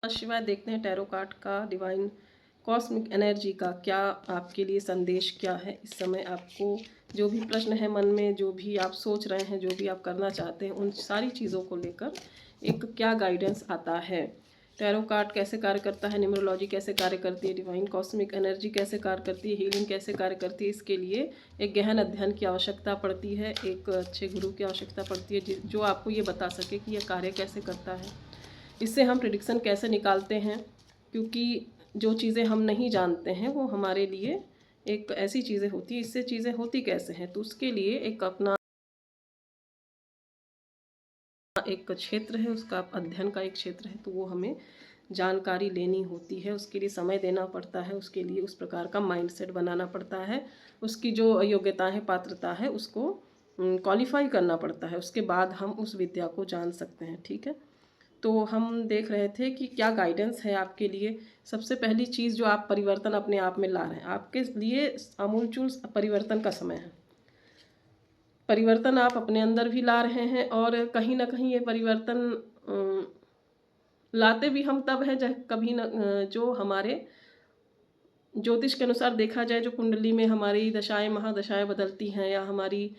शिवाय देखते हैं टैरो कार्ड का डिवाइन कॉस्मिक एनर्जी का क्या आपके लिए संदेश क्या है। इस समय आपको जो भी प्रश्न है मन में, जो भी आप सोच रहे हैं, जो भी आप करना चाहते हैं, उन सारी चीज़ों को लेकर एक क्या गाइडेंस आता है। टैरो कार्ड कैसे कार्य करता है, न्यूमरोलॉजी कैसे कार्य करती है, डिवाइन कॉस्मिक एनर्जी कैसे कार्य करती है, हीलिंग कैसे कार्य करती है, इसके लिए एक गहन अध्ययन की आवश्यकता पड़ती है, एक अच्छे गुरु की आवश्यकता पड़ती है जो आपको ये बता सके कि यह कार्य कैसे करता है। इससे हम प्रिडिक्शन कैसे निकालते हैं, क्योंकि जो चीज़ें हम नहीं जानते हैं वो हमारे लिए एक ऐसी चीज़ें होती है, इससे चीज़ें होती कैसे हैं, तो उसके लिए एक अपना एक क्षेत्र है, उसका अध्ययन का एक क्षेत्र है, तो वो हमें जानकारी लेनी होती है। उसके लिए समय देना पड़ता है, उसके लिए उस प्रकार का माइंडसेट बनाना पड़ता है, उसकी जो योग्यता है, पात्रता है, उसको क्वालिफाई करना पड़ता है। उसके बाद हम उस विद्या को जान सकते हैं। ठीक है, तो हम देख रहे थे कि क्या गाइडेंस है आपके लिए। सबसे पहली चीज़ जो आप परिवर्तन अपने आप में ला रहे हैं, आपके लिए आमूलचूल परिवर्तन का समय है। परिवर्तन आप अपने अंदर भी ला रहे हैं और कहीं ना कहीं ये परिवर्तन लाते भी हम तब है जब कभी न जो हमारे ज्योतिष के अनुसार देखा जाए, जो कुंडली में हमारी दशाएं महादशाएं बदलती हैं या हमारी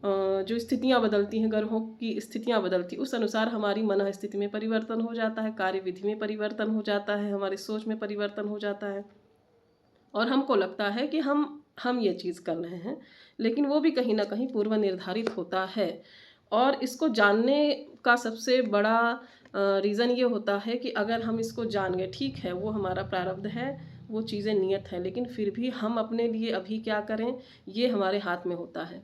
जो स्थितियां बदलती हैं, ग्रहों की स्थितियां बदलती, उस अनुसार हमारी मन स्थिति में परिवर्तन हो जाता है, कार्य विधि में परिवर्तन हो जाता है, हमारी सोच में परिवर्तन हो जाता है और हमको लगता है कि हम ये चीज़ कर रहे हैं, लेकिन वो भी कहीं ना कहीं पूर्व निर्धारित होता है। और इसको जानने का सबसे बड़ा रीज़न ये होता है कि अगर हम इसको जान गए, ठीक है वो हमारा प्रारब्ध है, वो चीज़ें नियत है, लेकिन फिर भी हम अपने लिए अभी क्या करें, ये हमारे हाथ में होता है।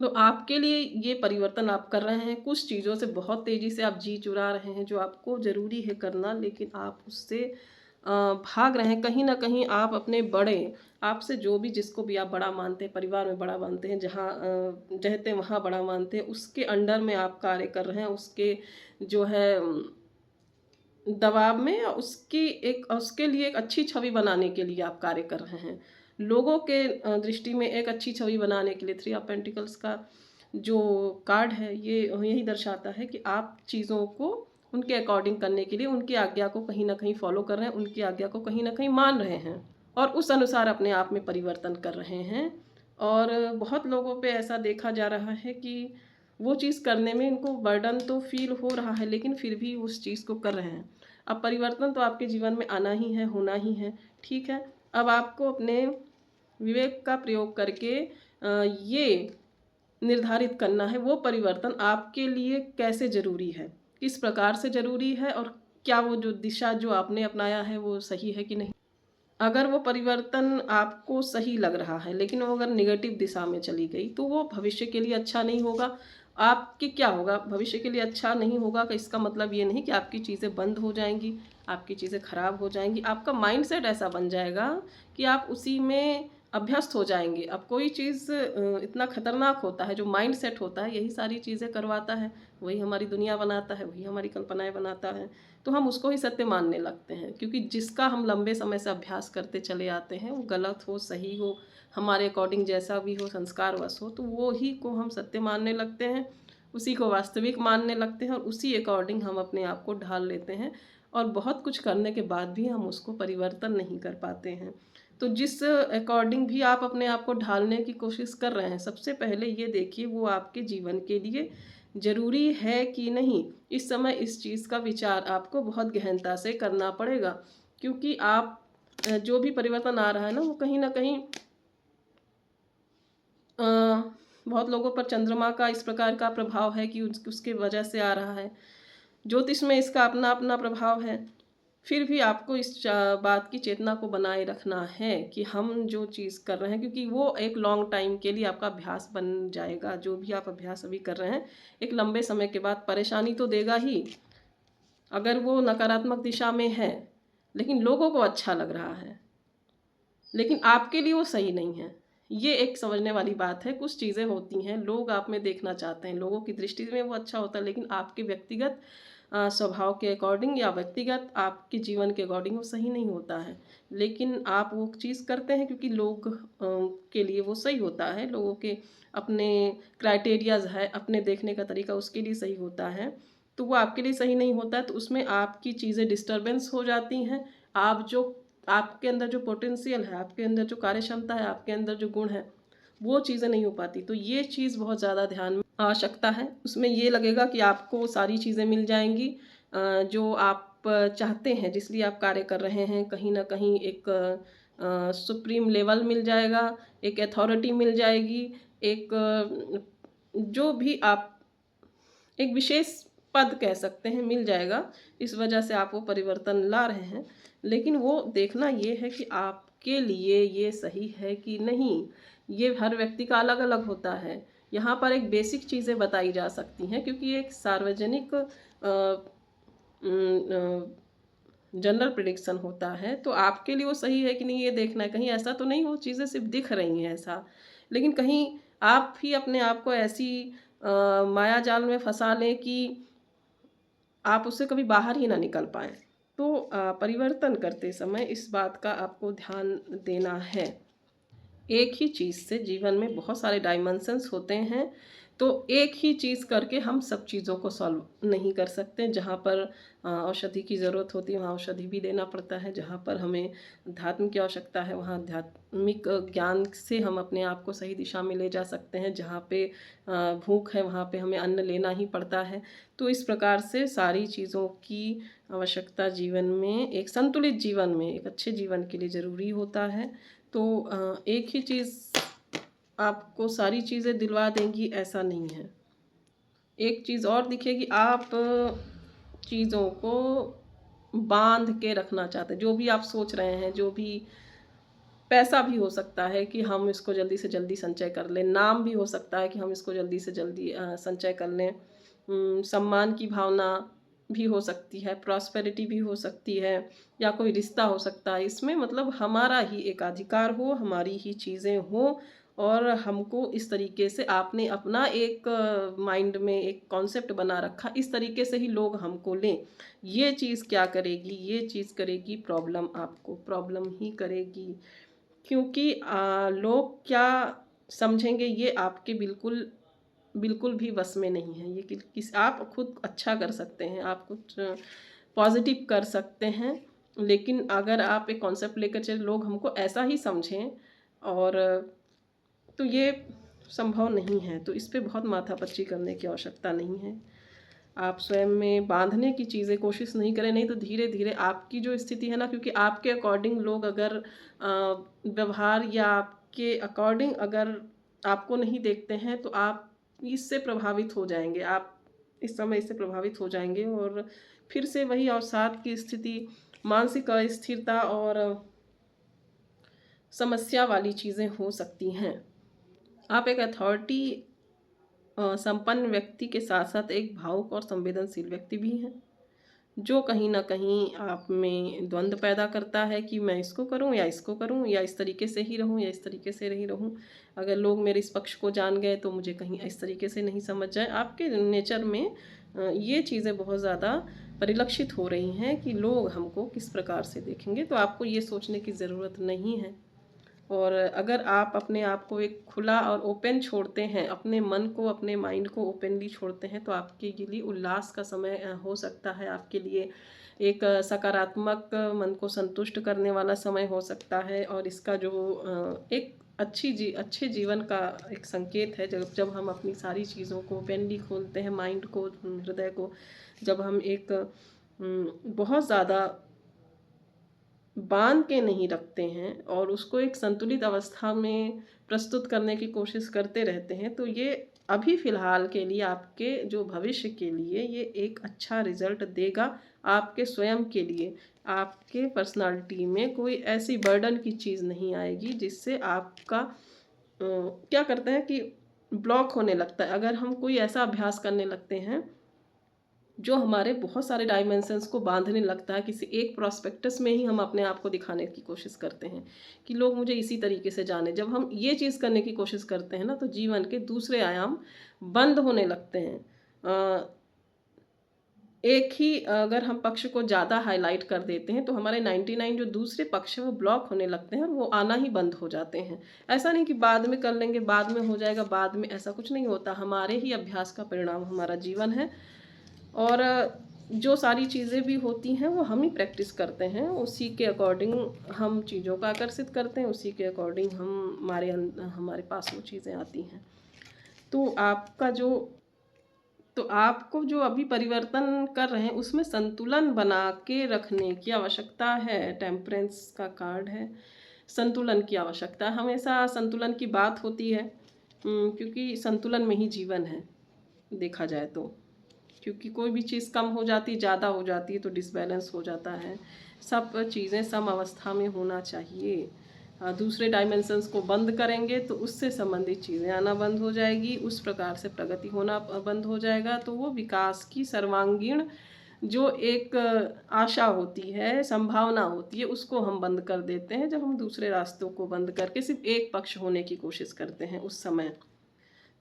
तो आपके लिए ये परिवर्तन आप कर रहे हैं, कुछ चीज़ों से बहुत तेज़ी से आप जी चुरा रहे हैं जो आपको ज़रूरी है करना, लेकिन आप उससे भाग रहे हैं। कहीं ना कहीं आप अपने बड़े, आपसे जो भी जिसको भी आप बड़ा मानते हैं, परिवार में बड़ा मानते हैं, जहाँ रहते हैं वहाँ बड़ा मानते हैं, उसके अंडर में आप कार्य कर रहे हैं, उसके जो है दबाव में, उसके लिए एक अच्छी छवि बनाने के लिए आप कार्य कर रहे हैं। लोगों के दृष्टि में एक अच्छी छवि बनाने के लिए 3 ऑफ पेंटिकल्स का जो कार्ड है ये यही दर्शाता है कि आप चीज़ों को उनके अकॉर्डिंग करने के लिए उनकी आज्ञा को कहीं ना कहीं फॉलो कर रहे हैं, उनकी आज्ञा को कहीं ना कहीं मान रहे हैं और उस अनुसार अपने आप में परिवर्तन कर रहे हैं। और बहुत लोगों पे ऐसा देखा जा रहा है कि वो चीज़ करने में इनको बर्डन तो फील हो रहा है, लेकिन फिर भी उस चीज़ को कर रहे हैं। अब परिवर्तन तो आपके जीवन में आना ही है, होना ही है। ठीक है, अब आपको अपने विवेक का प्रयोग करके ये निर्धारित करना है वो परिवर्तन आपके लिए कैसे ज़रूरी है, किस प्रकार से ज़रूरी है और क्या वो जो दिशा जो आपने अपनाया है वो सही है कि नहीं। अगर वो परिवर्तन आपको सही लग रहा है, लेकिन वो अगर नेगेटिव दिशा में चली गई तो वो भविष्य के लिए अच्छा नहीं होगा। आपके क्या होगा, भविष्य के लिए अच्छा नहीं होगा का इसका मतलब ये नहीं कि आपकी चीज़ें बंद हो जाएंगी, आपकी चीज़ें खराब हो जाएंगी। आपका माइंडसेट ऐसा बन जाएगा कि आप उसी में अभ्यस्त हो जाएंगे। अब कोई चीज़ इतना खतरनाक होता है, जो माइंडसेट होता है यही सारी चीज़ें करवाता है, वही हमारी दुनिया बनाता है, वही हमारी कल्पनाएं बनाता है। तो हम उसको ही सत्य मानने लगते हैं, क्योंकि जिसका हम लंबे समय से अभ्यास करते चले आते हैं, वो गलत हो सही हो, हमारे अकॉर्डिंग जैसा भी हो, संस्कारवश हो, तो वो ही को हम सत्य मानने लगते हैं, उसी को वास्तविक मानने लगते हैं और उसी अकॉर्डिंग हम अपने आप को ढाल लेते हैं। और बहुत कुछ करने के बाद भी हम उसको परिवर्तन नहीं कर पाते हैं। तो जिस अकॉर्डिंग भी आप अपने आप को ढालने की कोशिश कर रहे हैं, सबसे पहले ये देखिए वो आपके जीवन के लिए ज़रूरी है कि नहीं। इस समय इस चीज़ का विचार आपको बहुत गहनता से करना पड़ेगा, क्योंकि आप जो भी परिवर्तन आ रहा है ना, वो कहीं ना कहीं अ, बहुत लोगों पर चंद्रमा का इस प्रकार का प्रभाव है कि उसके वजह से आ रहा है। ज्योतिष में इसका अपना अपना प्रभाव है। फिर भी आपको इस बात की चेतना को बनाए रखना है कि हम जो चीज़ कर रहे हैं, क्योंकि वो एक लॉन्ग टाइम के लिए आपका अभ्यास बन जाएगा। जो भी आप अभ्यास अभी कर रहे हैं, एक लंबे समय के बाद परेशानी तो देगा ही, अगर वो नकारात्मक दिशा में है, लेकिन लोगों को अच्छा लग रहा है, लेकिन आपके लिए वो सही नहीं है। ये एक समझने वाली बात है। कुछ चीज़ें होती हैं, लोग आप में देखना चाहते हैं, लोगों की दृष्टि में वो अच्छा होता है, लेकिन आपके व्यक्तिगत स्वभाव के अकॉर्डिंग या व्यक्तिगत आपके जीवन के अकॉर्डिंग वो सही नहीं होता है। लेकिन आप वो चीज़ करते हैं क्योंकि लोग के लिए वो सही होता है, लोगों के अपने क्राइटेरियाज है, अपने देखने का तरीका उसके लिए सही होता है। तो वो आपके लिए सही नहीं होता है, तो उसमें आपकी चीज़ें डिस्टर्बेंस हो जाती हैं। आप जो आपके अंदर जो पोटेंशियल है, आपके अंदर जो कार्य क्षमता है, आपके अंदर जो गुण है, वो चीज़ें नहीं हो पाती। तो ये चीज़ बहुत ज़्यादा ध्यान में आवश्यकता है। उसमें ये लगेगा कि आपको सारी चीज़ें मिल जाएँगी जो आप चाहते हैं, जिस लिए आप कार्य कर रहे हैं। कहीं न कहीं एक सुप्रीम लेवल मिल जाएगा, एक अथॉरिटी मिल जाएगी, एक जो भी आप एक विशेष पद कह सकते हैं मिल जाएगा। इस वजह से आप वो परिवर्तन ला रहे हैं। लेकिन वो देखना ये है कि आपके लिए ये सही है कि नहीं। ये हर व्यक्ति का अलग-अलग होता है। यहाँ पर एक बेसिक चीज़ें बताई जा सकती हैं, क्योंकि ये एक सार्वजनिक जनरल प्रेडिक्शन होता है, तो आपके लिए वो सही है कि नहीं ये देखना है। कहीं ऐसा तो नहीं वो चीज़ें सिर्फ़ दिख रही हैं ऐसा, लेकिन कहीं आप ही अपने आप को ऐसी माया जाल में फँसा लें कि आप उससे कभी बाहर ही ना निकल पाएँ। तो परिवर्तन करते समय इस बात का आपको ध्यान देना है। एक ही चीज़ से जीवन में बहुत सारे डायमेंशंस होते हैं, तो एक ही चीज़ करके हम सब चीज़ों को सॉल्व नहीं कर सकते। जहाँ पर औषधि की ज़रूरत होती है वहाँ औषधि भी देना पड़ता है, जहाँ पर हमें अध्यात्म की आवश्यकता है वहाँ आध्यात्मिक ज्ञान से हम अपने आप को सही दिशा में ले जा सकते हैं। जहाँ पे भूख है वहाँ पे हमें अन्न लेना ही पड़ता है। तो इस प्रकार से सारी चीज़ों की आवश्यकता जीवन में, एक संतुलित जीवन में, एक अच्छे जीवन के लिए ज़रूरी होता है। तो एक ही चीज़ आपको सारी चीज़ें दिलवा देंगी ऐसा नहीं है। एक चीज़ और दिखेगी, आप चीज़ों को बांध के रखना चाहते हैं। जो भी आप सोच रहे हैं, जो भी पैसा भी हो सकता है कि हम इसको जल्दी से जल्दी संचय कर लें, नाम भी हो सकता है कि हम इसको जल्दी से जल्दी संचय कर लें, सम्मान की भावना भी हो सकती है, प्रॉस्पेरिटी भी हो सकती है, या कोई रिश्ता हो सकता है। इसमें मतलब हमारा ही एक अधिकार हो, हमारी ही चीज़ें हों, और हमको इस तरीके से आपने अपना एक माइंड में एक कॉन्सेप्ट बना रखा, इस तरीके से ही लोग हमको लें। ये चीज़ क्या करेगी, ये चीज़ करेगी प्रॉब्लम, आपको प्रॉब्लम ही करेगी। क्योंकि लोग क्या समझेंगे ये आपके बिल्कुल बिल्कुल भी वश में नहीं है। ये किस आप खुद अच्छा कर सकते हैं, आप कुछ पॉजिटिव कर सकते हैं, लेकिन अगर आप एक कॉन्सेप्ट लेकर चले लोग हमको ऐसा ही समझें, और तो ये संभव नहीं है। तो इस पे बहुत माथापच्ची करने की आवश्यकता नहीं है। आप स्वयं में बांधने की चीज़ें कोशिश नहीं करें, नहीं तो धीरे धीरे आपकी जो स्थिति है ना, क्योंकि आपके अकॉर्डिंग लोग अगर व्यवहार या आपके अकॉर्डिंग अगर आपको नहीं देखते हैं, तो आप इससे प्रभावित हो जाएंगे। आप इस समय इससे प्रभावित हो जाएंगे, और फिर से वही अवसाद की स्थिति, मानसिक अस्थिरता और समस्या वाली चीज़ें हो सकती हैं। आप एक अथॉरिटी संपन्न व्यक्ति के साथ साथ एक भावुक और संवेदनशील व्यक्ति भी हैं, जो कहीं न कहीं आप में द्वंद्व पैदा करता है कि मैं इसको करूं या इसको करूं, या इस तरीके से ही रहूं या इस तरीके से नहीं रहूं। अगर लोग मेरे इस पक्ष को जान गए तो मुझे कहीं इस तरीके से नहीं समझ जाए। आपके नेचर में ये चीज़ें बहुत ज़्यादा परिलक्षित हो रही हैं कि लोग हमको किस प्रकार से देखेंगे। तो आपको ये सोचने की ज़रूरत नहीं है। और अगर आप अपने आप को एक खुला और ओपन छोड़ते हैं, अपने मन को, अपने माइंड को ओपनली छोड़ते हैं, तो आपके लिए उल्लास का समय हो सकता है। आपके लिए एक सकारात्मक मन को संतुष्ट करने वाला समय हो सकता है। और इसका जो एक अच्छे जीवन का एक संकेत है, जब जब हम अपनी सारी चीज़ों को ओपनली खोलते हैं, माइंड को, हृदय को, जब हम एक बहुत ज़्यादा बांध के नहीं रखते हैं और उसको एक संतुलित अवस्था में प्रस्तुत करने की कोशिश करते रहते हैं, तो ये अभी फ़िलहाल के लिए आपके जो भविष्य के लिए ये एक अच्छा रिज़ल्ट देगा। आपके स्वयं के लिए, आपके पर्सनालिटी में कोई ऐसी बर्डन की चीज़ नहीं आएगी जिससे आपका क्या करते हैं कि ब्लॉक होने लगता है। अगर हम कोई ऐसा अभ्यास करने लगते हैं जो हमारे बहुत सारे डायमेंशंस को बांधने लगता है, किसी एक प्रोस्पेक्टस में ही हम अपने आप को दिखाने की कोशिश करते हैं कि लोग मुझे इसी तरीके से जाने। जब हम ये चीज़ करने की कोशिश करते हैं ना, तो जीवन के दूसरे आयाम बंद होने लगते हैं। एक ही अगर हम पक्ष को ज़्यादा हाईलाइट कर देते हैं, तो हमारे 99 जो दूसरे पक्ष हैं वो ब्लॉक होने लगते हैं और वो आना ही बंद हो जाते हैं। ऐसा नहीं कि बाद में कर लेंगे, बाद में हो जाएगा, बाद में, ऐसा कुछ नहीं होता। हमारे ही अभ्यास का परिणाम हमारा जीवन है। और जो सारी चीज़ें भी होती हैं वो हम ही प्रैक्टिस करते हैं, उसी के अकॉर्डिंग हम चीज़ों को आकर्षित करते हैं, उसी के अकॉर्डिंग हमारे पास वो चीज़ें आती हैं। तो आपको जो अभी परिवर्तन कर रहे हैं उसमें संतुलन बना के रखने की आवश्यकता है। टेम्परेंस का कार्ड है, संतुलन की आवश्यकता। हमेशा संतुलन की बात होती है, क्योंकि संतुलन में ही जीवन है देखा जाए तो। क्योंकि कोई भी चीज़ कम हो जाती, ज़्यादा हो जाती है तो डिसबैलेंस हो जाता है। सब चीज़ें सम अवस्था में होना चाहिए। दूसरे डायमेंशंस को बंद करेंगे तो उससे संबंधित चीज़ें आना बंद हो जाएगी, उस प्रकार से प्रगति होना बंद हो जाएगा। तो वो विकास की सर्वांगीण जो एक आशा होती है, संभावना होती है, उसको हम बंद कर देते हैं जब हम दूसरे रास्तों को बंद करके सिर्फ एक पक्ष होने की कोशिश करते हैं उस समय।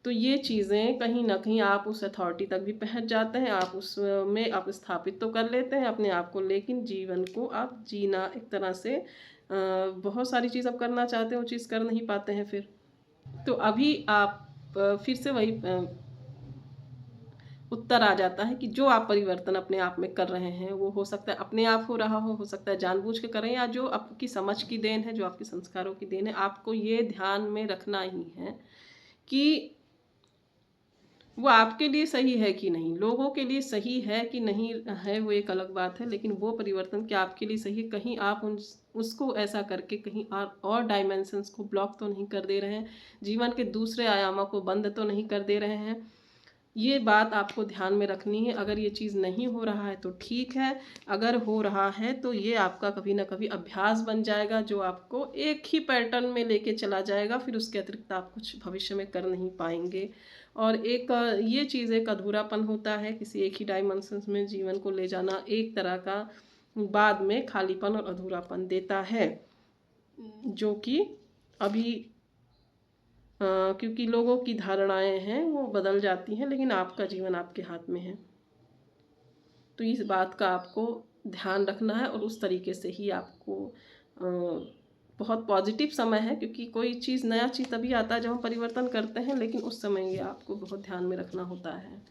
तो ये चीज़ें कहीं न कहीं आप उस अथॉरिटी तक भी पहुँच जाते हैं, आप उसमें आप स्थापित तो कर लेते हैं अपने आप को, लेकिन जीवन को आप जीना एक तरह से बहुत सारी चीज़ आप करना चाहते हैं, वो चीज़ कर नहीं पाते हैं फिर। तो अभी आप फिर से वही उत्तर आ जाता है कि जो आप परिवर्तन अपने आप में कर रहे हैं, वो हो सकता है अपने आप हो रहा हो सकता है जानबूझ के करें, या जो आपकी समझ की देन है, जो आपके संस्कारों की देन है। आपको ये ध्यान में रखना ही है कि वो आपके लिए सही है कि नहीं। लोगों के लिए सही है कि नहीं है वो एक अलग बात है, लेकिन वो परिवर्तन क्या आपके लिए सही है, कहीं आप उसको ऐसा करके कहीं और डायमेंशंस को ब्लॉक तो नहीं कर दे रहे हैं, जीवन के दूसरे आयामों को बंद तो नहीं कर दे रहे हैं। ये बात आपको ध्यान में रखनी है। अगर ये चीज़ नहीं हो रहा है तो ठीक है, अगर हो रहा है तो ये आपका कभी ना कभी अभ्यास बन जाएगा, जो आपको एक ही पैटर्न में लेके चला जाएगा। फिर उसके अतिरिक्त आप कुछ भविष्य में कर नहीं पाएंगे। और एक ये चीज़ एक अधूरापन होता है, किसी एक ही डायमेंशंस में जीवन को ले जाना एक तरह का बाद में खालीपन और अधूरापन देता है, जो कि अभी क्योंकि लोगों की धारणाएं हैं वो बदल जाती हैं, लेकिन आपका जीवन आपके हाथ में है। तो इस बात का आपको ध्यान रखना है, और उस तरीके से ही आपको बहुत पॉजिटिव समय है, क्योंकि कोई चीज़ नया चीज़ तभी आता है जब हम परिवर्तन करते हैं, लेकिन उस समय ये आपको बहुत ध्यान में रखना होता है।